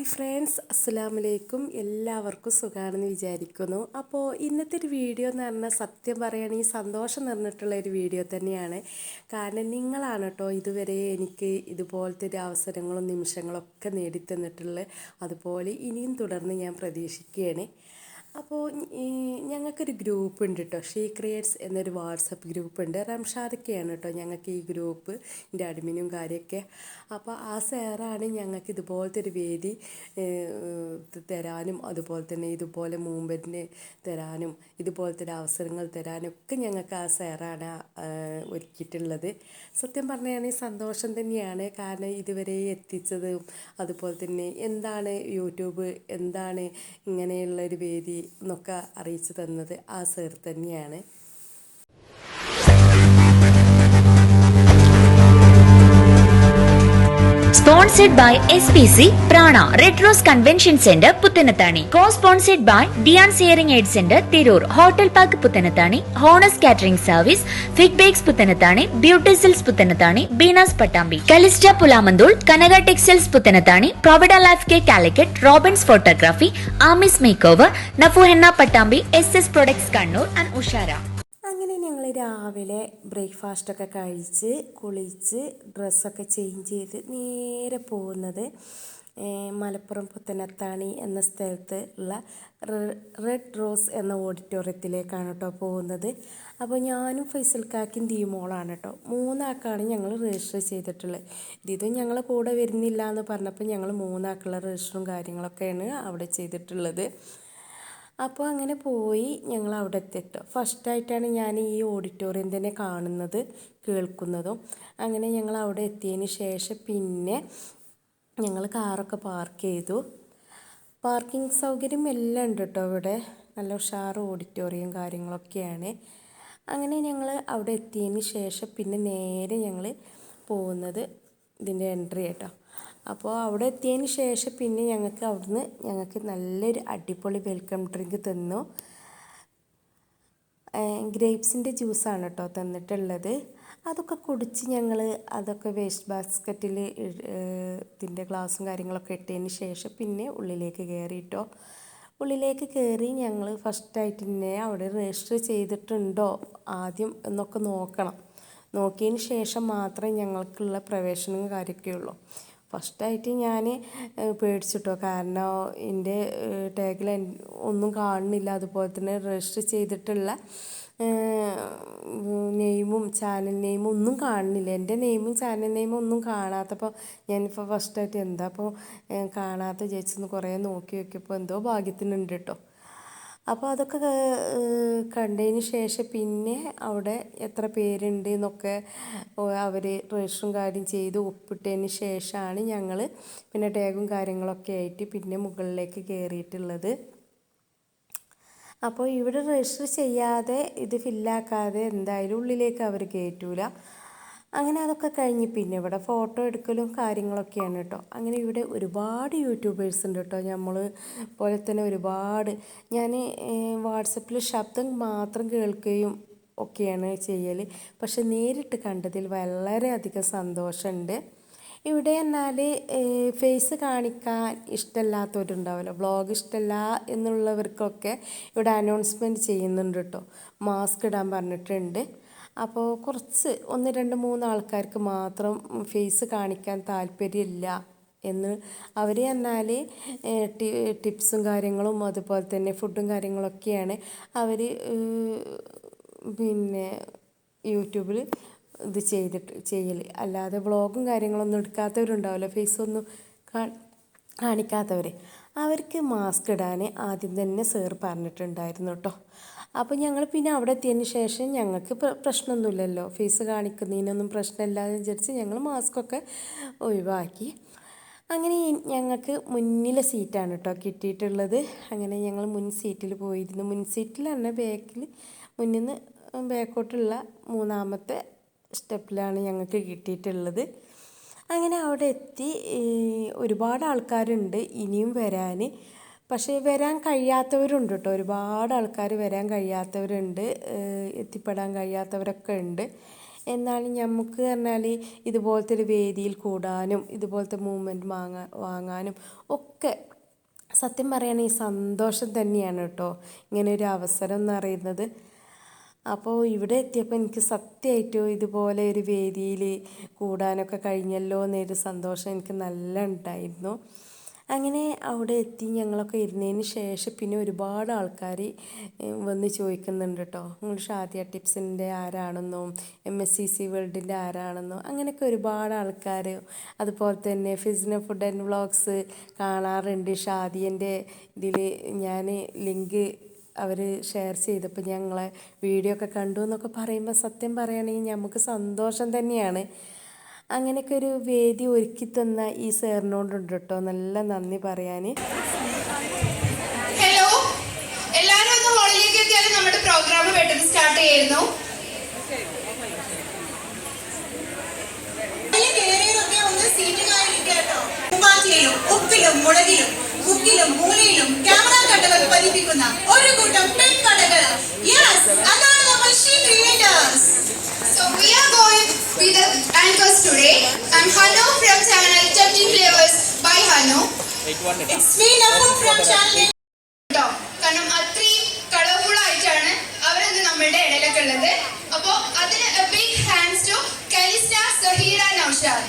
Hi friends, അസ്സലാമു അലൈക്കും. എല്ലാവർക്കും സുഖമാണെന്ന് വിചാരിക്കുന്നു. അപ്പോൾ ഇന്നത്തെ ഒരു വീഡിയോ എന്ന് പറഞ്ഞാൽ സത്യം പറയുകയാണെങ്കിൽ സന്തോഷം നിറഞ്ഞിട്ടുള്ള ഒരു വീഡിയോ തന്നെയാണ്. കാരണം നിങ്ങളാണ് കേട്ടോ ഇതുവരെ എനിക്ക് ഇതുപോലത്തെ ഒരു അവസരങ്ങളും നിമിഷങ്ങളൊക്കെ നേടിത്തന്നിട്ടുള്ളത്. അതുപോലെ ഇനിയും തുടർന്ന് ഞാൻ പ്രതീക്ഷിക്കുകയാണ്. അപ്പോൾ ഞങ്ങൾക്കൊരു ഗ്രൂപ്പ് ഉണ്ട് കേട്ടോ, ഷീ ക്രിയേറ്റ്സ് എന്നൊരു വാട്സപ്പ് ഗ്രൂപ്പ് ഉണ്ട്. റംഷാദൊക്കെയാണ് കേട്ടോ ഞങ്ങൾക്ക് ഈ ഗ്രൂപ്പ് എൻ്റെ അഡ്മിനും കാര്യമൊക്കെ. അപ്പോൾ ആ സാറാണ് ഞങ്ങൾക്ക് ഇതുപോലത്തെ ഒരു വേദി തരാനും അതുപോലെ തന്നെ ഇതുപോലെ മൂവ്മെൻറ്റിന് തരാനും ഇതുപോലത്തെ ഒരു അവസരങ്ങൾ തരാനും ഒക്കെ ഞങ്ങൾക്ക് ആ സാറാണ് ഒരുക്കിയിട്ടുള്ളത്. സത്യം പറയുകയാണെങ്കിൽ സന്തോഷം തന്നെയാണ്. കാരണം ഇതുവരെ എത്തിച്ചതും അതുപോലെ തന്നെ എന്താണ് യൂട്യൂബ്, എന്താണ് ഇങ്ങനെയുള്ളൊരു വേദി എന്നൊക്കെ അറിയിച്ചു തന്നത് ആ സാർ തന്നെയാണ്. Sponsored by SPC Prana Red Rose Convention Center Puttanathani. Co-sponsored by Dian's Hearing Aid Center Tirur, Hotel Park Puttanathani, Honest Catering Service, Fit Bakes Puttanathani, Beauticils Puttanathani, Beenas Patambi, Calista Pulamandul, Kanaga Textiles Puttanathani, Provida Life Care Calicut, Robins Photography, Amis Makeover, Nafu Henna Patambi, SS Products Kannur and Ushara. അങ്ങനെ ഞങ്ങൾ രാവിലെ ബ്രേക്ക്ഫാസ്റ്റൊക്കെ കഴിച്ച് കുളിച്ച് ഡ്രസ്സൊക്കെ change ചെയ്ത് നേരെ പോകുന്നത് മലപ്പുറം പുത്തനത്താണി എന്ന സ്ഥലത്ത് ഉള്ള റെഡ് റോസ് എന്ന ഓഡിറ്റോറിയത്തിലേക്കാണ് കേട്ടോ പോകുന്നത്. അപ്പോൾ ഞാനും ഫൈസൽക്കാക്കും ടീമോളാണ് കേട്ടോ. 3 ആൾക്കാണ് ഞങ്ങൾ രജിസ്റ്റർ ചെയ്തിട്ടുള്ളത്. ഇതും ഞങ്ങൾ കൂടെ വരുന്നില്ല എന്ന് പറഞ്ഞപ്പോൾ ഞങ്ങൾ 3 ആൾക്കുള്ള രജിസ്റ്ററും കാര്യങ്ങളൊക്കെയാണ് അവിടെ ചെയ്തിട്ടുള്ളത്. അപ്പോൾ അങ്ങനെ പോയി ഞങ്ങൾ അവിടെ എത്തിട്ടോ. ഫസ്റ്റായിട്ടാണ് ഞാൻ ഈ ഓഡിറ്റോറിയം തന്നെ കാണുന്നത് കേൾക്കുന്നതും. അങ്ങനെ ഞങ്ങൾ അവിടെ എത്തിയതിന് ശേഷം പിന്നെ ഞങ്ങൾ കാറൊക്കെ പാർക്ക് ചെയ്തു. പാർക്കിംഗ് സൗകര്യം എല്ലാം ഉണ്ട് കേട്ടോ ഇവിടെ. നല്ല ഉഷാറ് ഓഡിറ്റോറിയം കാര്യങ്ങളൊക്കെയാണ്. അങ്ങനെ ഞങ്ങൾ അവിടെ എത്തിയതിന് ശേഷം പിന്നെ നേരെ ഞങ്ങൾ പോകുന്നത് ഇതിൻ്റെ എൻട്രി കേട്ടോ. അപ്പോൾ അവിടെ എത്തിയതിന് ശേഷം പിന്നെ ഞങ്ങൾക്ക് നല്ലൊരു അടിപൊളി വെൽക്കം ഡ്രിങ്ക് തന്നു. ഗ്രേപ്സിൻ്റെ ജ്യൂസാണ് കേട്ടോ തന്നിട്ടുള്ളത്. അതൊക്കെ കുടിച്ച് ഞങ്ങൾ അതൊക്കെ വേസ്റ്റ് ബാസ്ക്കറ്റിൽ ഇതിൻ്റെ ഗ്ലാസും കാര്യങ്ങളൊക്കെ ഇട്ടതിന് ശേഷം പിന്നെ ഉള്ളിലേക്ക് കയറിയിട്ടോ. ഉള്ളിലേക്ക് കയറി ഞങ്ങൾ ഫസ്റ്റായിട്ട് തന്നെ അവിടെ രജിസ്റ്റർ ചെയ്തിട്ടുണ്ടോ ആദ്യം എന്നൊക്കെ നോക്കണം. നോക്കിയതിന് ശേഷം മാത്രമേ ഞങ്ങൾക്കുള്ള പ്രവേശനവും കാര്യമൊക്കെ ഉള്ളൂ. ഫസ്റ്റായിട്ട് ഞാൻ പേടിച്ചിട്ടോ. കാരണം എൻ്റെ ടാഗിൽ ഒന്നും കാണുന്നില്ല. അതുപോലെ തന്നെ രജിസ്റ്റർ ചെയ്തിട്ടുള്ള നെയിമും ചാനൽ നെയിമും ഒന്നും കാണുന്നില്ല. എൻ്റെ നെയിമും ചാനൽ നെയിമും ഒന്നും കാണാത്തപ്പോൾ ഞാനിപ്പോൾ ഫസ്റ്റായിട്ട് എന്താ അപ്പോൾ കാണാത്ത ചേച്ചിന്ന് കുറേ നോക്കി നോക്കിയപ്പോൾ എന്തോ ഭാഗ്യത്തിനുണ്ട് കേട്ടോ. അപ്പോൾ അതൊക്കെ കണ്ടതിന് ശേഷം പിന്നെ അവിടെ എത്ര പേരുണ്ട് എന്നൊക്കെ അവർ രജിസ്റ്ററും കാര്യം ചെയ്ത് ഒപ്പിട്ടതിന് ശേഷമാണ് ഞങ്ങൾ പിന്നെ ടാഗും കാര്യങ്ങളൊക്കെ ആയിട്ട് പിന്നെ മുകളിലേക്ക് കയറിയിട്ടുള്ളത്. അപ്പോൾ ഇവിടെ രജിസ്റ്റർ ചെയ്യാതെ ഇത് ഫില്ലാക്കാതെ എന്തായാലും ഉള്ളിലേക്ക് അവർ കയറ്റൂല. അങ്ങനെ അതൊക്കെ കഴിഞ്ഞ് പിന്നെ ഇവിടെ ഫോട്ടോ എടുക്കലും കാര്യങ്ങളൊക്കെയാണ് കേട്ടോ. അങ്ങനെ ഇവിടെ ഒരുപാട് യൂട്യൂബേഴ്സ് ഉണ്ട് കേട്ടോ. നമ്മൾ പോലെ തന്നെ ഒരുപാട്. ഞാൻ വാട്സപ്പിൽ ശബ്ദം മാത്രം കേൾക്കുകയും ഒക്കെയാണ് ചെയ്യൽ. പക്ഷെ നേരിട്ട് കണ്ടതിൽ വളരെയധികം സന്തോഷമുണ്ട്. ഇവിടെ എന്നാൽ ഫേസ് കാണിക്കാൻ ഇഷ്ടമല്ലാത്തവരുണ്ടാവില്ല, വ്ളോഗ് ഇഷ്ടമല്ല എന്നുള്ളവർക്കൊക്കെ ഇവിടെ അനൗൺസ്മെൻറ്റ് ചെയ്യുന്നുണ്ട് കേട്ടോ. മാസ്ക് ഇടാൻ പറഞ്ഞിട്ടുണ്ട്. അപ്പോൾ കുറച്ച് 1, 2, 3 ആൾക്കാർക്ക് മാത്രം ഫേസ് കാണിക്കാൻ താല്പര്യമില്ല എന്ന് അവർ എന്നാൽ ടിപ്സും കാര്യങ്ങളും അതുപോലെ തന്നെ ഫുഡും കാര്യങ്ങളൊക്കെയാണ് അവർ പിന്നെ യൂട്യൂബിൽ ഇത് ചെയ്യൽ. അല്ലാതെ വ്ളോഗും കാര്യങ്ങളൊന്നും എടുക്കാത്തവരുണ്ടാവില്ല, ഫേസൊന്നും കാണിക്കാത്തവർ. അവർക്ക് മാസ്ക് ഇടാൻ ആദ്യം തന്നെ സാർ പറഞ്ഞിട്ടുണ്ടായിരുന്നു കേട്ടോ. അപ്പോൾ ഞങ്ങൾ പിന്നെ അവിടെ എത്തിയതിന് ശേഷം ഞങ്ങൾക്ക് പ്രശ്നമൊന്നുമില്ലല്ലോ, ഫേസ് കാണിക്കുന്നതിനൊന്നും പ്രശ്നമില്ലാതെ വിചാരിച്ച് ഞങ്ങൾ മാസ്കൊക്കെ ഒഴിവാക്കി. അങ്ങനെ ഞങ്ങൾക്ക് മുന്നിലെ സീറ്റാണ് കേട്ടോ കിട്ടിയിട്ടുള്ളത്. അങ്ങനെ ഞങ്ങൾ മുൻ സീറ്റിൽ പോയിരുന്നു. മുൻ സീറ്റിൽ തന്നെ ബാക്കിൽ മുന്നിൽ നിന്ന് ബാക്കോട്ടുള്ള 3ാമത്തെ സ്റ്റെപ്പിലാണ് ഞങ്ങൾക്ക് കിട്ടിയിട്ടുള്ളത്. അങ്ങനെ അവിടെ എത്തി. ഒരുപാട് ആൾക്കാരുണ്ട് ഇനിയും വരാൻ. പക്ഷേ വരാൻ കഴിയാത്തവരുണ്ട് കേട്ടോ. ഒരുപാട് ആൾക്കാർ വരാൻ കഴിയാത്തവരുണ്ട്, എത്തിപ്പെടാൻ കഴിയാത്തവരൊക്കെ ഉണ്ട്. എന്നാലും നമുക്ക് പറഞ്ഞാൽ ഇതുപോലത്തെ ഒരു വേദിയിൽ കൂടാനും ഇതുപോലത്തെ മൂവ്മെൻറ്റ് വാങ്ങാനും ഒക്കെ സത്യം പറയുകയാണെങ്കിൽ സന്തോഷം തന്നെയാണ് കേട്ടോ ഇങ്ങനെ ഒരു അവസരം എന്ന് പറയുന്നത്. അപ്പോൾ ഇവിടെ എത്തിയപ്പോൾ എനിക്ക് സത്യമായിട്ടും ഇതുപോലെ ഒരു വേദിയിൽ കൂടാനൊക്കെ കഴിഞ്ഞല്ലോ എന്നൊരു സന്തോഷം എനിക്ക് നല്ല ഉണ്ടായിരുന്നു. അങ്ങനെ അവിടെ എത്തി ഞങ്ങളൊക്കെ ഇരുന്നതിന് ശേഷം പിന്നെ ഒരുപാട് ആൾക്കാർ വന്ന് ചോദിക്കുന്നുണ്ട് കേട്ടോ, നിങ്ങൾ ഷാദിയ ടിപ്സിൻ്റെ ആരാണെന്നും MSCC വേൾഡിൻ്റെ ആരാണെന്നും അങ്ങനെയൊക്കെ ഒരുപാട് ആൾക്കാർ. അതുപോലെ തന്നെ ഫിസിന ഫുഡ് ആൻഡ് വ്ളോഗ്സ് കാണാറുണ്ട്. ഷാദിയൻ്റെ ഇതിൽ ഞാൻ ലിങ്ക് അവർ ഷെയർ ചെയ്തപ്പോൾ ഞങ്ങളെ വീഡിയോ ഒക്കെ കണ്ടു എന്നൊക്കെ പറയുമ്പോൾ സത്യം പറയുകയാണെങ്കിൽ നമുക്ക് സന്തോഷം തന്നെയാണ്. അങ്ങനെയൊക്കെ ഒരു വേദി ഒരുക്കി തന്ന ഈ സാറിനോടുണ്ട് കേട്ടോ നല്ല നന്ദി പറയാൻ. ഹലോ, എല്ലാവരും ഒന്ന് ഹോളിലേക്ക് എത്തിയാലും നമ്മുടെ പ്രോഗ്രാം പെട്ടെന്ന് സ്റ്റാർട്ട് ചെയ്യുന്നു. ഉപ്പിലും മുളകിലും മുക്കിലും മൂലയിലും ക്യാമറ കട്ടകൾ പതിപ്പിക്കുന്ന ഒരു കൂട്ടം പെൺകടകൾ. യെസ്, അതാണ് നമ്മൾ she creators. So we are going with the anchors today. I'm Hanu from channel Touching Flavors by Hanu. It's me Nafu from channel. കാരണം അത്രയും കളർഫുൾ ആയിട്ടാണ് അവരെന്ന് നമ്മളുടെ ഇടയിലൊക്കെ ഉള്ളത്. അപ്പോൾ അതിന് a big hands to Kalista, Zahira, Naushad.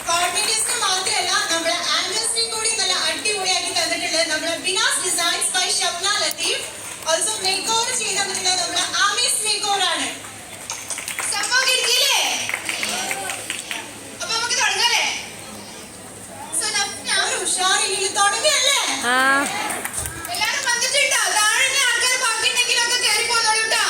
കോർഡിനേറ്റേഴ്സിന് മാത്രമല്ല നമ്മുടെ ആങ്കേഴ്സിനെ കൂടി നല്ല അടിപൊളിയാക്കി തന്നിട്ടുള്ളത് നമ്മുടെ Binas designs by Shabna Latheef. Also make over ചെയ്ത് തന്നിട്ടുള്ളത് നമ്മുടെ ആമീസ് മേക്ക് ഓവർ ആണ്. സംഭവം കിട്ടിയില്ലേ? അപ്പൊ നമുക്ക് തുടങ്ങാല്ലേ? സോ ഞാൻ ഒരു ഉഷാറില്ല തുടങ്ങിയല്ലേ? എല്ലാരും വന്നിട്ടുണ്ടോ? താഴെ ആൾക്കാർ ബാക്കിയുണ്ടെങ്കിലും ഒക്കെ കയറി പോന്നോളൂ കേട്ടോ.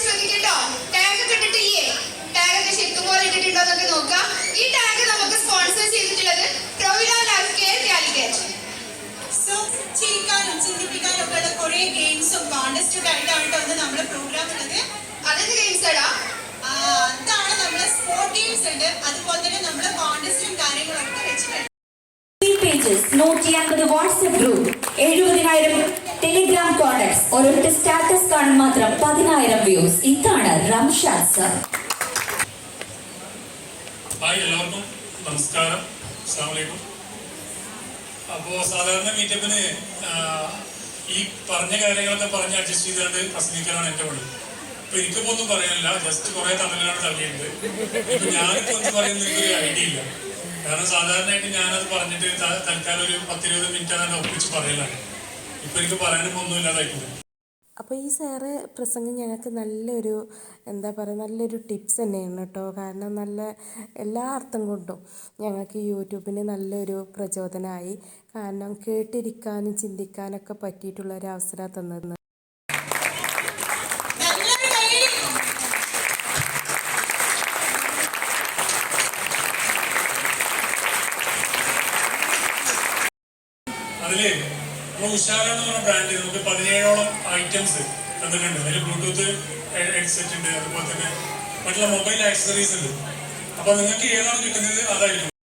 ശ്രദ്ധിക്കട്ടോ, ടാഗ് ഒക്കെ ഇട്ടിട്ടില്ലേ? ടാഗ് ഒക്കെ ശരിക്കും പോലെ ഇട്ടിട്ടുണ്ടോ എന്നൊക്കെ നോക്കാം. ഈ ടാഗ് നമുക്ക് സ്പോൺസർ ചെയ്തിട്ടുള്ളത് പ്രൊവിഡ ലൈഫ് കെയർ കാലിക്കറ്റ്. സോ ചിരിക്കാനും ചിന്തിപ്പിക്കാനും ഒക്കെ ഉള്ള കുറെ ഗെയിംസും കോൺടെസ്റ്റും ആയിട്ടാണ് കേട്ടോ നമ്മുടെ പ്രോഗ്രാം ഉള്ളത്. അതെന്ത് ഗെയിംസ് ആടാ? അതാണ് നമ്മുടെ സ്പോർട്ട് ഗെയിംസ് ഉണ്ട്, അതുപോലെ തന്നെ നമ്മുടെ കോൺടെസ്റ്റും കാര്യങ്ങളൊക്കെ വെച്ചിട്ടുണ്ട്. Pages 150 WhatsApp group 70,000 Telegram contacts ഒരൊറ്റ സ്റ്റാറ്റസ് കാണാൻ മാത്രം 10,000 വ്യൂസ്. ഇതാണ് റംഷാദ് സർ. ഹായ്, എല്ലാവർക്കും നമസ്കാരം. അസ്സലാമു അലൈക്കും. അപ്പോൾ സാധാരണ മീറ്റപ്പിന് ഈ പറഞ്ഞ കാര്യങ്ങളൊക്കെ പറഞ്ഞ് അഡ്ജസ്റ്റ് ചെയ്തുകൊണ്ട് പ്രസംഗിക്കാനാണ് എൻ്റെ പണി. അപ്പൊ എനിക്കിപ്പോ ഒന്നും പറയാനില്ല, ജസ്റ്റ് കുറെ തമിഴിലാണ് തള്ളിയുണ്ട്. ഇപ്പൊ ഞാനിപ്പോ ഒന്നും പറയുന്നത് എനിക്കൊരു ഐഡിയ ഇല്ല. കാരണം സാധാരണയായിട്ട് ഞാനത് പറഞ്ഞിട്ട് തൽക്കാലം ഒരു 10-20 മിനിറ്റ് ആണ് ഒപ്പിച്ച് പറയലാണ്. ഇപ്പൊ എനിക്ക് പറയാനും ഒന്നും ഇല്ലാതായിട്ടുണ്ട്. അപ്പോൾ ഈ സാറ് പ്രസംഗം ഞങ്ങൾക്ക് നല്ലൊരു എന്താ പറയുക നല്ലൊരു ടിപ്സ് തന്നെയാണ് കേട്ടോ. കാരണം നല്ല എല്ലാ അർത്ഥം കൊണ്ടും ഞങ്ങൾക്ക് യൂട്യൂബിന് നല്ലൊരു പ്രചോദനമായി. കാരണം കേട്ടിരിക്കാനും ചിന്തിക്കാനൊക്കെ പറ്റിയിട്ടുള്ളൊരു അവസരം തന്നത്. അതില് നമ്മൾ ഉഷാര എന്ന് പറഞ്ഞ ബ്രാൻഡ് നമുക്ക് 17ഓളം ഐറ്റംസ് തന്നിട്ടുണ്ട്. അതിൽ ബ്ലൂടൂത്ത് ഹെഡ്സെറ്റ് ഉണ്ട്, അതുപോലെ തന്നെ മറ്റുള്ള മൊബൈൽ ആക്സസറീസ് ഉണ്ട്. അപ്പൊ നിങ്ങൾക്ക് ഏതാണ് കിട്ടുന്നത് അതായിരിക്കും.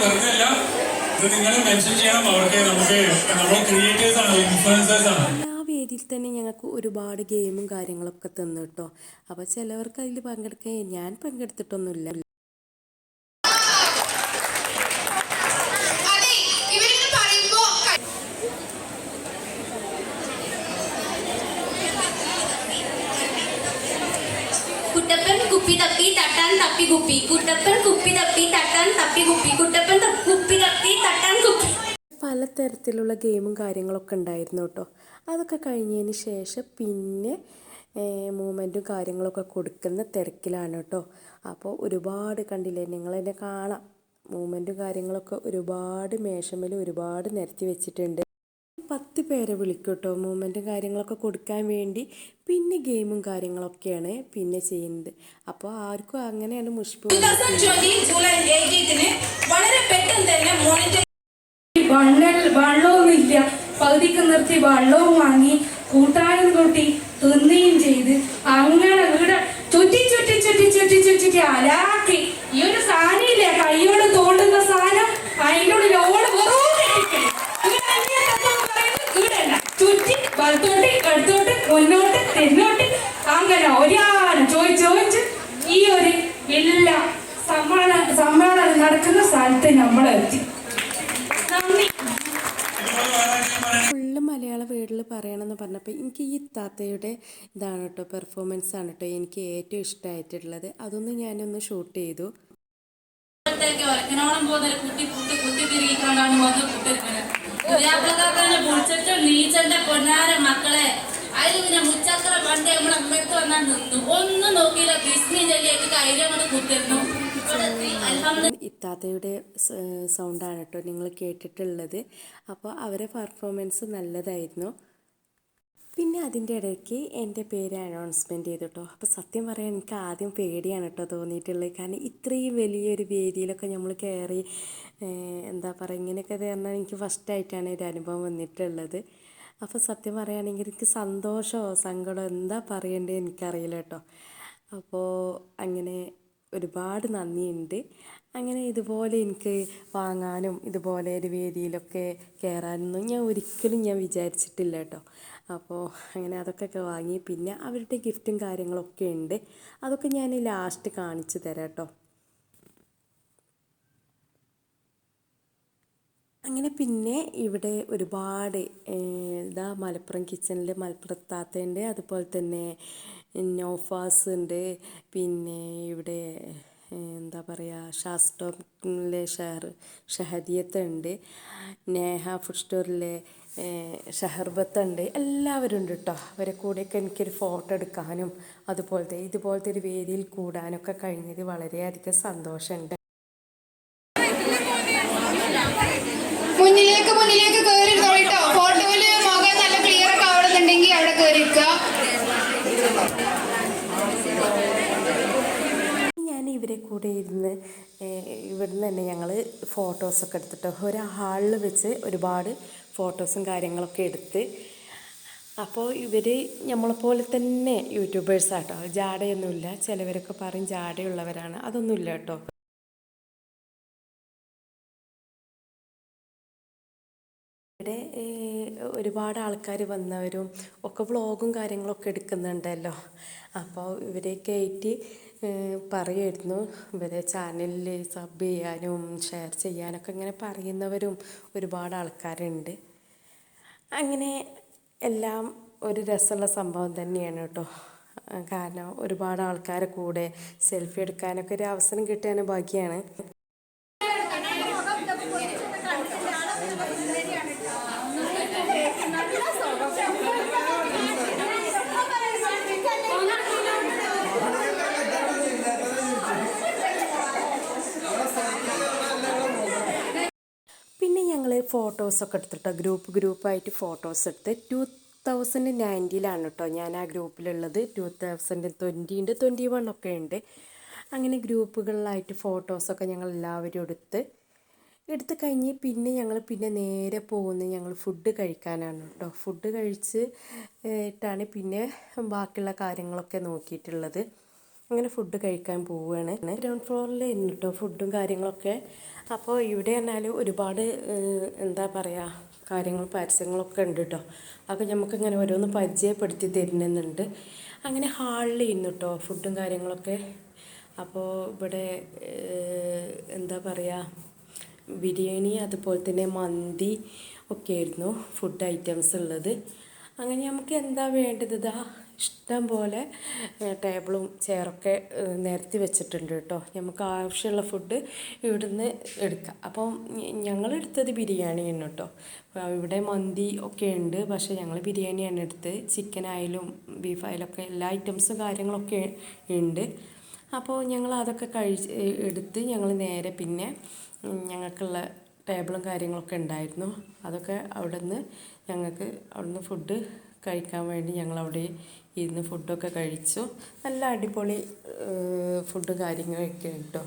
വെറുതെ അല്ല, ഇത് നിങ്ങൾ മെൻഷൻ ചെയ്യണം. അവർക്ക് നമുക്ക് നമ്മൾ ക്രിയേറ്റേഴ്സ് ആണ്, ഇൻഫ്ലുവൻസേഴ്സ് ആണ്. ആ വേദിയിൽ തന്നെ ഞങ്ങൾക്ക് ഒരുപാട് ഗെയിമും കാര്യങ്ങളൊക്കെ തന്നു കേട്ടോ. അപ്പോൾ ചിലവർക്ക് അതിൽ പങ്കെടുക്കാൻ ഞാൻ പങ്കെടുത്തിട്ടൊന്നുമില്ല. കുട്ടപ്പൻ കുപ്പി തപ്പി തട്ടാൻ തപ്പി കുപ്പി, കുട്ടപ്പൻ കുപ്പി തപ്പി തട്ടാൻ തപ്പി കുപ്പി, കുട്ടപ്പൻ കുപ്പി തപ്പി തട്ടാൻ കുപ്പി. പലതരത്തിലുള്ള ഗെയിമും കാര്യങ്ങളൊക്കെ ഉണ്ടായിരുന്നു കേട്ടോ. അതൊക്കെ കഴിഞ്ഞതിന് ശേഷം പിന്നെ മൂവ്മെൻറ്റും കാര്യങ്ങളൊക്കെ കൊടുക്കുന്ന തിരക്കിലാണ് കേട്ടോ. അപ്പോൾ ഒരുപാട് കണ്ടില്ലേ, നിങ്ങളെന്നെ കാണാം. മൂവ്മെൻറ്റും കാര്യങ്ങളൊക്കെ ഒരുപാട് മേശമേൽ ഒരുപാട് നിരത്തി വെച്ചിട്ടുണ്ട്. 10 പേരെ വിളിക്കും കേട്ടോ മൂവ്മെൻറ്റും കാര്യങ്ങളൊക്കെ കൊടുക്കാൻ വേണ്ടി. പിന്നെ ഗെയിമും കാര്യങ്ങളൊക്കെയാണ് പിന്നെ ചെയ്യുന്നത്. അപ്പോൾ ആർക്കും അങ്ങനെയാണ് മുഷ്പ്. 2020 ജൂലൈ 18 വളരെ പെട്ടെന്ന് തന്നെ മോണിറ്റർ വെള്ളവുമില്ല, പകുതിക്ക് നിർത്തി വെള്ളവും വാങ്ങി കൂട്ടാനും കൂട്ടി തിന്നുകയും ചെയ്ത് അങ്ങനെ വീട് ചുറ്റി ചുറ്റി ചുറ്റി ചുറ്റി ചുറ്റി അലാക്കി. ഈ ഒരു സാധനം ഇല്ലേ കൈയോട് തോണ്ടുന്ന സാധനം, അതിൻ്റെ ഉള്ളിൽ ഓള് വെറുതെ സ്ഥാനത്ത് നമ്മളെത്തി. നന്ദി. ഫുള്ള് മലയാള വേർഡിൽ പറയണമെന്ന് പറഞ്ഞപ്പോൾ എനിക്ക് ഈ താത്തയുടെ ഇതാണ് കേട്ടോ, പെർഫോമൻസ് ആണ് കേട്ടോ എനിക്ക് ഏറ്റവും ഇഷ്ടമായിട്ടുള്ളത്. അതൊന്ന് ഞാനൊന്ന് ഷൂട്ട് ചെയ്തു. ഒരക്കനോളം പോകുന്ന കുട്ടി കുട്ടി കുത്തി തിരികിക്കൊണ്ടാണ് വന്ന് കുട്ടിരിക്കുന്നത്. പൊളിച്ചിട്ട് നീച്ചന്റെ പൊന്നാര മക്കളെ അതിൽ പിന്നെ മുച്ചക്ര പണ്ട് നമ്മളെ അമ്മയത്ത് വന്നാൽ നിന്നു. ഒന്നും നോക്കിയില്ല, ബിസ്മി ചൊല്ലിയിട്ട് കൈര്യം കൊണ്ട് കുത്തിരുന്നു. ഇത്താത്തയുടെ സൗണ്ടാണ് കേട്ടോ നിങ്ങൾ കേട്ടിട്ടുള്ളത്. അപ്പോൾ അവരെ പെർഫോമൻസ് നല്ലതായിരുന്നു. പിന്നെ അതിൻ്റെ ഇടയ്ക്ക് എൻ്റെ പേര് അനൗൺസ്മെൻറ്റ് ചെയ്തു കേട്ടോ. അപ്പോൾ സത്യം പറയാൻ എനിക്ക് ആദ്യം പേടിയാണ് കേട്ടോ തോന്നിയിട്ടുള്ളത്. കാരണം ഇത്രയും വലിയൊരു വേദിയിലൊക്കെ നമ്മൾ കയറി എന്താ പറയുക ഇങ്ങനെയൊക്കെ പറഞ്ഞാൽ എനിക്ക് ഫസ്റ്റായിട്ടാണ് ഒരു അനുഭവം വന്നിട്ടുള്ളത്. അപ്പോൾ സത്യം പറയുകയാണെങ്കിൽ എനിക്ക് സന്തോഷമോ സങ്കടമോ എന്താ പറയേണ്ടത് എനിക്കറിയില്ല കേട്ടോ. അപ്പോൾ അങ്ങനെ ഒരുപാട് നന്ദിയുണ്ട്. അങ്ങനെ ഇതുപോലെ എനിക്ക് വാങ്ങാനും ഇതുപോലെ ഒരു വേദിയിലൊക്കെ കയറാനൊന്നും ഞാൻ ഒരിക്കലും വിചാരിച്ചിട്ടില്ല കേട്ടോ. അപ്പോൾ അങ്ങനെ അതൊക്കെ വാങ്ങി. പിന്നെ അവരുടെ ഗിഫ്റ്റും കാര്യങ്ങളൊക്കെ ഉണ്ട്, അതൊക്കെ ഞാൻ ലാസ്റ്റ് കാണിച്ചു തരാം കേട്ടോ. അങ്ങനെ പിന്നെ ഇവിടെ ഒരുപാട് ഇതാ മലപ്പുറം കിച്ചണിൽ മലപ്പുറത്താത്തയുണ്ട്, അതുപോലെ തന്നെ നോഫാസ് ഉണ്ട്, പിന്നെ ഇവിടെ എന്താ പറയുക ഷാസ്റ്റോമിലെ ഷഹദിയത്തുണ്ട്, നേഹ ഫുഡ് സ്റ്റോറിലെ ഷഹർബത്തുണ്ട്, എല്ലാവരും ഉണ്ട് കേട്ടോ. അവരെ കൂടെയൊക്കെ എനിക്കൊരു ഫോട്ടോ എടുക്കാനും ഇതുപോലത്തെ ഒരു വേദിയിൽ കൂടാനൊക്കെ കഴിഞ്ഞത് വളരെയധികം സന്തോഷമുണ്ട്. മുന്നിലേക്ക് കയറിയിരുന്നോ കേട്ടോ. ഫോട്ടോയില് മുഖം നല്ല ക്ലിയർ ഒക്കെ ആവണമെന്നുണ്ടെങ്കിൽ അവിടെ കയറിയിരിക്കുക. ഞാൻ ഇവരെ കൂടെ ഇരുന്ന് ഇവിടുന്ന് തന്നെ ഞങ്ങൾ ഫോട്ടോസൊക്കെ എടുത്തിട്ട് ഒരു ഹാളിൽ വെച്ച് ഒരുപാട് ഫോട്ടോസും കാര്യങ്ങളൊക്കെ എടുത്ത്. അപ്പോൾ ഇവർ നമ്മളെപ്പോലെ തന്നെ യൂട്യൂബേഴ്സാട്ടോ, ജാടയൊന്നുമില്ല. ചിലവരൊക്കെ പറയും ജാടയുള്ളവരാണ്, അതൊന്നുമില്ല കേട്ടോ. ഇവിടെ ഒരുപാട് ആൾക്കാർ വന്നവരും ഒക്കെ വ്ളോഗും കാര്യങ്ങളൊക്കെ എടുക്കുന്നുണ്ടല്ലോ. അപ്പോൾ ഇവരെ കയറ്റി പറയുമായിരുന്നു ഇവരെ ചാനലിൽ സബ് ചെയ്യാനും ഷെയർ ചെയ്യാനൊക്കെ ഇങ്ങനെ പറയുന്നവരും ഒരുപാട് ആൾക്കാരുണ്ട്. അങ്ങനെ എല്ലാം ഒരു രസമുള്ള സംഭവം തന്നെയാണ് കേട്ടോ. കാരണം ഒരുപാട് ആൾക്കാരെ കൂടെ സെൽഫി എടുക്കാനൊക്കെ ഒരു അവസരം കിട്ടിയ ഭാഗ്യമാണ്. പിന്നെ ഞങ്ങൾ ഫോട്ടോസൊക്കെ എടുത്തിട്ടോ, ഗ്രൂപ്പായിട്ട് ഫോട്ടോസ് എടുത്ത് 2019 കേട്ടോ ഞാൻ ആ ഗ്രൂപ്പിലുള്ളത്. 2020 ഉണ്ട്, 21 ഒക്കെ ഉണ്ട്. അങ്ങനെ ഗ്രൂപ്പുകളിലായിട്ട് ഫോട്ടോസൊക്കെ ഞങ്ങൾ എല്ലാവരും എടുത്ത് കഴിഞ്ഞ് പിന്നെ ഞങ്ങൾ നേരെ പോകുന്നത് ഞങ്ങൾ ഫുഡ് കഴിക്കാനാണ് കേട്ടോ. ഫുഡ് കഴിച്ചിട്ടാണ് പിന്നെ ബാക്കിയുള്ള കാര്യങ്ങളൊക്കെ നോക്കിയിട്ടുള്ളത്. അങ്ങനെ ഫുഡ് കഴിക്കാൻ പോവുകയാണ്. ഗ്രൗണ്ട് ഫ്ലോറിലായിരുന്നു കേട്ടോ ഫുഡും കാര്യങ്ങളൊക്കെ. അപ്പോൾ ഇവിടെ പറഞ്ഞാൽ ഒരുപാട് എന്താ പറയുക പരസ്യങ്ങളൊക്കെ ഉണ്ട് കേട്ടോ. അപ്പോൾ നമുക്കിങ്ങനെ ഓരോന്ന് പരിചയപ്പെടുത്തി തരുന്നുണ്ട്. അങ്ങനെ ഹാളിലായിരുന്നു കേട്ടോ ഫുഡും കാര്യങ്ങളൊക്കെ. അപ്പോൾ ഇവിടെ എന്താ പറയുക ബിരിയാണി അതുപോലെ തന്നെ മന്തി ഒക്കെ ആയിരുന്നു ഫുഡ് ഐറ്റംസ് ഉള്ളത്. അങ്ങനെ നമുക്ക് എന്താ വേണ്ടത് ഇഷ്ടം പോലെ ടേബിളും ചെയറൊക്കെ നിരത്തി വെച്ചിട്ടുണ്ട് കേട്ടോ. നമുക്ക് ആവശ്യമുള്ള ഫുഡ് ഇവിടുന്ന് എടുക്കാം. അപ്പം ഞങ്ങളെടുത്തത് ബിരിയാണിയാണ് കേട്ടോ. ഇവിടെ മന്തി ഒക്കെ ഉണ്ട്, പക്ഷേ ഞങ്ങൾ ബിരിയാണിയാണ് എടുത്തത്. ചിക്കനായാലും ബീഫായാലും ഒക്കെ എല്ലാ ഐറ്റംസും കാര്യങ്ങളൊക്കെ ഉണ്ട്. അപ്പോൾ ഞങ്ങൾ അതൊക്കെ എടുത്ത് ഞങ്ങൾ നേരെ പിന്നെ ഞങ്ങൾക്കുള്ള ടേബിളും കാര്യങ്ങളൊക്കെ ഉണ്ടായിരുന്നു. അതൊക്കെ അവിടുന്ന് ഫുഡ് കഴിക്കാൻ വേണ്ടി ഞങ്ങളവിടെ ഇരുന്ന് ഫുഡൊക്കെ കഴിച്ചു. നല്ല അടിപൊളി ഫുഡ് കാര്യങ്ങളൊക്കെ കേട്ടോ.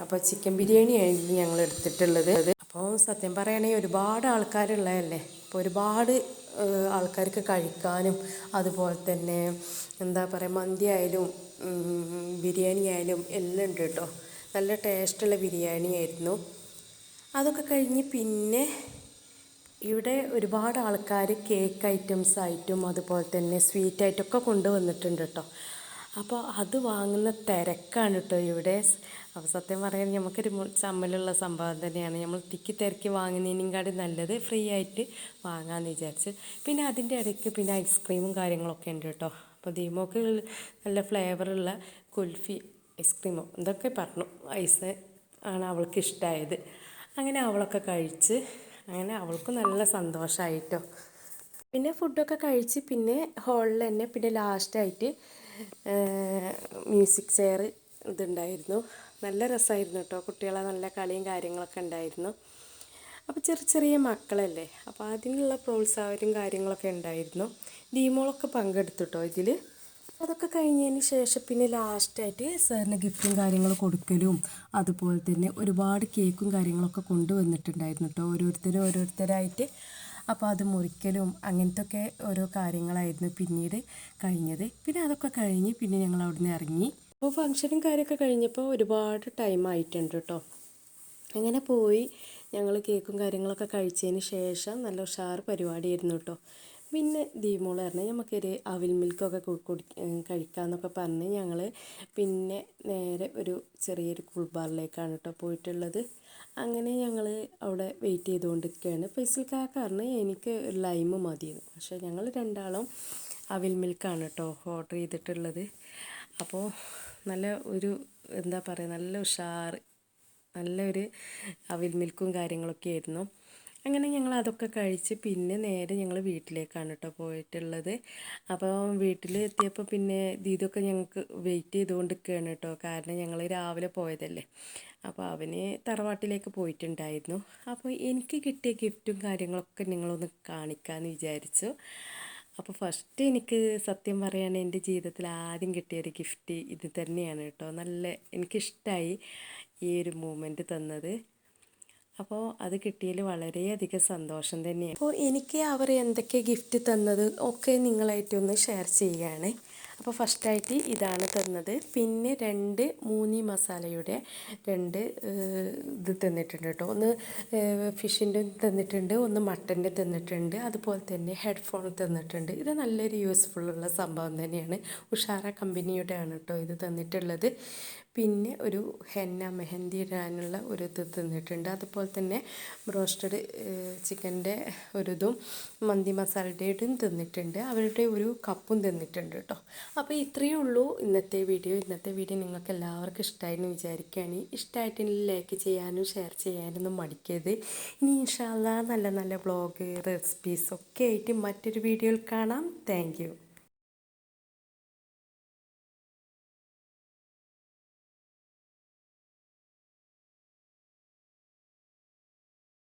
അപ്പോൾ ചിക്കൻ ബിരിയാണി ആയിരുന്നു ഞങ്ങൾ എടുത്തിട്ടുള്ളത്. അപ്പോൾ സത്യം പറയുകയാണെങ്കിൽ ഒരുപാട് ആൾക്കാരുള്ളതല്ലേ, അപ്പോൾ ഒരുപാട് ആൾക്കാർക്ക് കഴിക്കാനും അതുപോലെ തന്നെ എന്താ പറയുക മന്തി ആയാലും ബിരിയാണി ആയാലും എല്ലാം ഉണ്ട് കേട്ടോ. നല്ല ടേസ്റ്റുള്ള ബിരിയാണി ആയിരുന്നു. അതൊക്കെ കഴിഞ്ഞ് പിന്നെ ഇവിടെ ഒരുപാട് ആൾക്കാർ കേക്ക് ഐറ്റംസ് ആയിട്ടും അതുപോലെ തന്നെ സ്വീറ്റ് ആയിട്ടൊക്കെ കൊണ്ടുവന്നിട്ടുണ്ട് കേട്ടോ. അപ്പോൾ അത് വാങ്ങുന്ന തിരക്കാണ് കേട്ടോ ഇവിടെ. അപ്പോൾ സത്യം പറയാൻ നമുക്കൊരു ചമ്മലുള്ള സംഭവം തന്നെയാണ്. നമ്മൾ തിക്കി തിരക്കി വാങ്ങുന്നതിനേക്കാളും നല്ലത് ഫ്രീ ആയിട്ട് വാങ്ങാമെന്ന് വിചാരിച്ച്. പിന്നെ അതിൻ്റെ ഇടയ്ക്ക് പിന്നെ ഐസ്ക്രീമും കാര്യങ്ങളൊക്കെ ഉണ്ട് കേട്ടോ. അപ്പോൾ ദീമോക്ക് നല്ല ഫ്ലേവറുള്ള കുൽഫി ഐസ്ക്രീമോ എന്തൊക്കെ പറഞ്ഞു ഐസ് ആണ് അവൾക്ക് ഇഷ്ടമായത്. അങ്ങനെ അവളൊക്കെ കഴിച്ച് അങ്ങനെ അവൾക്ക് നല്ല സന്തോഷമായിട്ടോ. പിന്നെ ഫുഡൊക്കെ കഴിച്ച് പിന്നെ ഹാളിൽ തന്നെ പിന്നെ ലാസ്റ്റായിട്ട് മ്യൂസിക് ചെയർ ഇതുണ്ടായിരുന്നു. നല്ല രസമായിരുന്നു കേട്ടോ. കുട്ടികളെ നല്ല കളിയും കാര്യങ്ങളൊക്കെ ഉണ്ടായിരുന്നു. അപ്പോൾ ചെറിയ ചെറിയ മക്കളല്ലേ, അപ്പോൾ അതിനുള്ള പ്രോത്സാഹനവും കാര്യങ്ങളൊക്കെ ഉണ്ടായിരുന്നു. ഡീമോളൊക്കെ പങ്കെടുത്തു കേട്ടോ ഇതിൽ. അതൊക്കെ കഴിഞ്ഞതിന് ശേഷം പിന്നെ ലാസ്റ്റായിട്ട് സാറിന് ഗിഫ്റ്റും കാര്യങ്ങളും കൊടുക്കലും അതുപോലെ തന്നെ ഒരുപാട് കേക്കും കാര്യങ്ങളൊക്കെ കൊണ്ടുവന്നിട്ടുണ്ടായിരുന്നു കേട്ടോ, ഓരോരുത്തരായിട്ട്. അപ്പോൾ അത് മുറിക്കലും അങ്ങനത്തെ ഒക്കെ ഓരോ കാര്യങ്ങളായിരുന്നു പിന്നീട് കഴിഞ്ഞത്. പിന്നെ അതൊക്കെ കഴിഞ്ഞ് പിന്നെ ഞങ്ങൾ അവിടെ നിന്ന് ഇറങ്ങി. അപ്പോൾ ഫംഗ്ഷനും കാര്യമൊക്കെ കഴിഞ്ഞപ്പോൾ ഒരുപാട് ടൈം ആയിട്ടുണ്ട് കേട്ടോ. അങ്ങനെ പോയി ഞങ്ങൾ കേക്കും കാര്യങ്ങളൊക്കെ കഴിച്ചതിന് ശേഷം നല്ല ഉഷാർ പരിപാടിയായിരുന്നു കേട്ടോ. പിന്നെ ദീമോള് പറഞ്ഞ് നമുക്കൊരു അവിൽ മിൽക്കൊക്കെ കഴിക്കാമെന്നൊക്കെ പറഞ്ഞ് ഞങ്ങൾ പിന്നെ നേരെ ഒരു ചെറിയൊരു കൂൾബാറിലേക്കാണ് കേട്ടോ പോയിട്ടുള്ളത്. അങ്ങനെ ഞങ്ങൾ അവിടെ വെയിറ്റ് ചെയ്തുകൊണ്ടിരിക്കുകയാണ്. ഫൈസൽക്കാക്ക പറഞ്ഞ് എനിക്ക് ഒരു ലൈമ് മതിയെന്ന്. പക്ഷേ ഞങ്ങൾ രണ്ടാളും അവിൽ മിൽക്കാണ് കേട്ടോ ഓർഡർ ചെയ്തിട്ടുള്ളത്. അപ്പോൾ നല്ല ഒരു എന്താ പറയുക, നല്ല ഉഷാർ നല്ലൊരു അവിൽ മിൽക്കും കാര്യങ്ങളൊക്കെ ആയിരുന്നു. അങ്ങനെ ഞങ്ങൾ അതൊക്കെ കഴിച്ച് പിന്നെ നേരെ ഞങ്ങൾ വീട്ടിലേക്കാണ് കേട്ടോ പോയിട്ടുള്ളത്. അപ്പോൾ വീട്ടിൽ എത്തിയപ്പോൾ പിന്നെ ഇതൊക്കെ ഞങ്ങൾക്ക് വെയിറ്റ് ചെയ്തുകൊണ്ടിരിക്കുകയാണ് കേട്ടോ. കാരണം ഞങ്ങൾ രാവിലെ പോയതല്ലേ. അപ്പോൾ അവന് തറവാട്ടിലേക്ക് പോയിട്ടുണ്ടായിരുന്നു. അപ്പോൾ എനിക്ക് കിട്ടിയ ഗിഫ്റ്റും കാര്യങ്ങളൊക്കെ നിങ്ങളൊന്ന് കാണിക്കാമെന്ന് വിചാരിച്ചു. അപ്പോൾ ഫസ്റ്റ് എനിക്ക് സത്യം പറയുകയാണെങ്കിൽ എൻ്റെ ജീവിതത്തിൽ ആദ്യം കിട്ടിയൊരു ഗിഫ്റ്റ് ഇത് തന്നെയാണ് കേട്ടോ. നല്ല എനിക്കിഷ്ടമായി ഈ ഒരു മൂമെൻറ്റ് തന്നത്. അപ്പോൾ അത് കിട്ടിയതിൽ വളരെയധികം സന്തോഷം തന്നെയാണ്. അപ്പോൾ എനിക്ക് അവർ എന്തൊക്കെ ഗിഫ്റ്റ് തന്നത് ഒക്കെ നിങ്ങളായിട്ടൊന്ന് ഷെയർ ചെയ്യുകയാണ്. അപ്പോൾ ഫസ്റ്റായിട്ട് ഇതാണ് തന്നത്. പിന്നെ 2 മൂനി മസാലയുടെ 2 ഇത് തന്നിട്ടുണ്ട് കേട്ടോ. ഒന്ന് ഫിഷിൻ്റെ തന്നിട്ടുണ്ട്, ഒന്ന് മട്ടൻ്റെ തന്നിട്ടുണ്ട്, അതുപോലെ തന്നെ ഹെഡ്ഫോൺ തന്നിട്ടുണ്ട്. ഇത് നല്ലൊരു യൂസ്ഫുള്ളുള്ള സംഭവം തന്നെയാണ്. ഉഷാറ കമ്പനിയുടെ ആണ് കേട്ടോ ഇത് തന്നിട്ടുള്ളത്. പിന്നെ ഒരു ഹെന്ന മെഹന്തി ഇടാനുള്ള ഒരു ഇത് തന്നിട്ടുണ്ട്. അതുപോലെ തന്നെ ബ്രോസ്റ്റഡ് ചിക്കൻ്റെ ഒരിതും മന്തി മസാലയുടെ ഇതും തന്നിട്ടുണ്ട്. അവരുടെ ഒരു കപ്പും തന്നിട്ടുണ്ട് കേട്ടോ. അപ്പോൾ ഇത്രയേ ഉള്ളൂ ഇന്നത്തെ വീഡിയോ. നിങ്ങൾക്ക് എല്ലാവർക്കും ഇഷ്ടമായെന്ന് വിചാരിക്കുകയാണ്. ഇഷ്ടമായിട്ടുണ്ടെങ്കിൽ ലൈക്ക് ചെയ്യാനും ഷെയർ ചെയ്യാനൊന്നും മടിക്കരുത്. ഇനി ഇൻഷാ അല്ലാഹ് നല്ല നല്ല വ്ളോഗ് റെസിപ്പീസ് ഒക്കെ ആയിട്ട് മറ്റൊരു വീഡിയോയിൽ കാണാം. Thank you.